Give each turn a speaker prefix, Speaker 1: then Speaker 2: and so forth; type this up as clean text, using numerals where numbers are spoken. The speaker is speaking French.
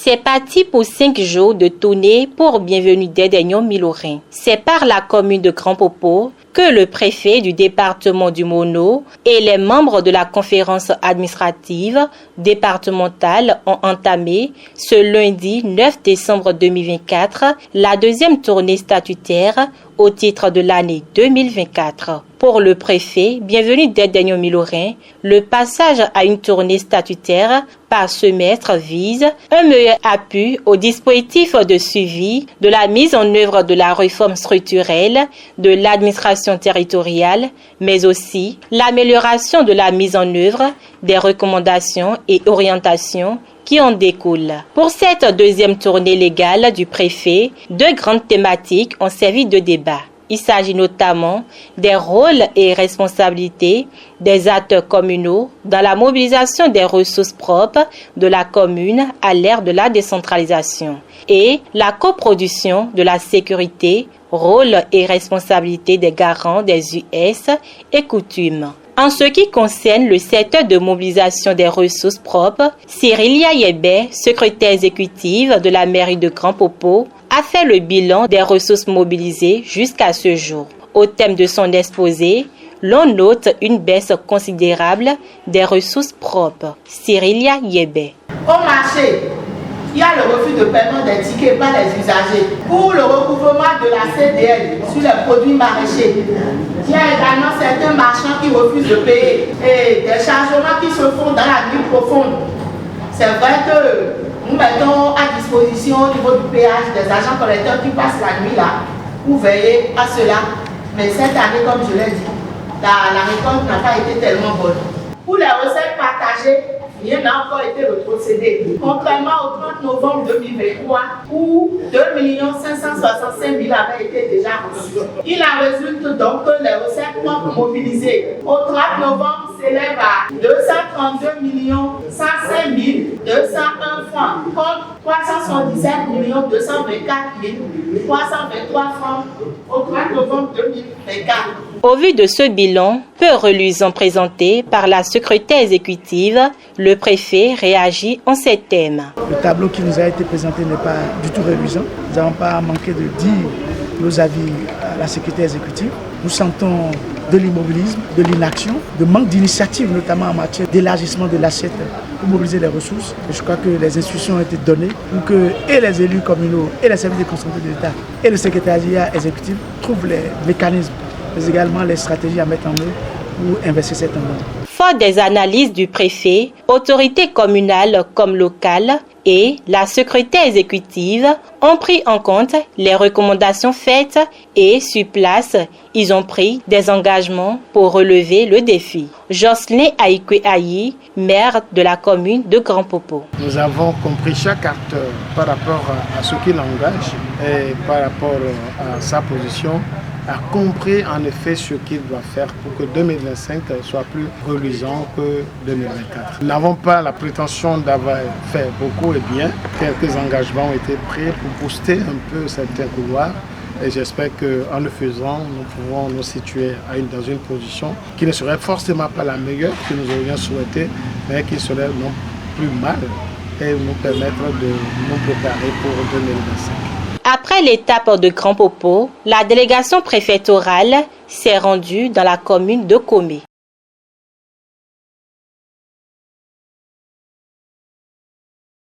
Speaker 1: C'est parti pour 5 jours de tournée pour Bienvenue d'Edegnon Milorin. C'est par la commune de Grand Popo que le préfet du département du Mono et les membres de la conférence administrative départementale ont entamé ce lundi 9 décembre 2024 la deuxième tournée statutaire au titre de l'année 2024. Pour le préfet, Bienvenue d'Edegnon Milorin, le passage à une tournée statutaire par semestre vise un meilleur appui au dispositif de suivi de la mise en œuvre de la réforme structurelle de l'administration territoriale, mais aussi l'amélioration de la mise en œuvre des recommandations et orientations qui en découlent. Pour cette deuxième tournée légale du préfet, 2 grandes thématiques ont servi de débat. Il s'agit notamment des rôles et responsabilités des acteurs communaux dans la mobilisation des ressources propres de la commune à l'ère de la décentralisation et la coproduction de la sécurité, rôles et responsabilités des garants des US et coutumes. En ce qui concerne le secteur de mobilisation des ressources propres, Cyrilia Yebé, secrétaire exécutive de la mairie de Grand Popo, a fait le bilan des ressources mobilisées jusqu'à ce jour. Au thème de son exposé, l'on note une baisse considérable des ressources propres. Cyrilia Yebé.
Speaker 2: Au marché, il y a le refus de paiement des tickets par les usagers. Pour le recouvrement de la CDL sur les produits maraîchers, il y a également certains marchands qui refusent de payer et des chargements qui se font dans la nuit profonde. C'est vrai que nous mettons à disposition au niveau du péage des agents collecteurs qui passent la nuit là pour veiller à cela. Mais cette année, comme je l'ai dit, la récolte n'a pas été tellement bonne. Pour les recettes partagées, rien n'a encore été retrocédé. Contrairement au 30 novembre 2023, où 2 565 000 avaient été déjà reçus. Il en résulte donc que les recettes propres mobilisées au 30 novembre s'élèvent à 232 105 201 francs, contre 377 224 323 francs au 30 novembre 2024.
Speaker 1: Au vu de ce bilan, peu reluisant présenté par la secrétaire exécutive, le préfet réagit en ces thèmes.
Speaker 3: Le tableau qui nous a été présenté n'est pas du tout reluisant. Nous n'avons pas manqué de dire nos avis à la secrétaire exécutive. Nous sentons de l'immobilisme, de l'inaction, de manque d'initiative, notamment en matière d'élargissement de l'assiette pour mobiliser les ressources. Et je crois que les instructions ont été données pour que et les élus communaux, et les services déconcentrés de l'État, et le secrétariat exécutif trouvent les mécanismes, mais également les stratégies à mettre en œuvre pour investir cette tendance.
Speaker 1: Fort des analyses du préfet, autorités communales comme locales et la secrétaire exécutive ont pris en compte les recommandations faites et sur place, ils ont pris des engagements pour relever le défi. Jocelyn Aïkwe-Ayi, maire de la commune de Grand Popo.
Speaker 4: Nous avons compris chaque acteur par rapport à ce qu'il engage et par rapport à sa position, a compris en effet ce qu'il doit faire pour que 2025 soit plus reluisant que 2024. Nous n'avons pas la prétention d'avoir fait beaucoup et bien. Quelques engagements ont été pris pour booster un peu certains couloirs. Et j'espère qu'en le faisant, nous pouvons nous situer dans une position qui ne serait forcément pas la meilleure que nous aurions souhaité, mais qui serait non plus mal et nous permettre de nous préparer pour 2025.
Speaker 1: Après l'étape de Grand Popo, la délégation préfectorale s'est rendue dans la commune de Komé.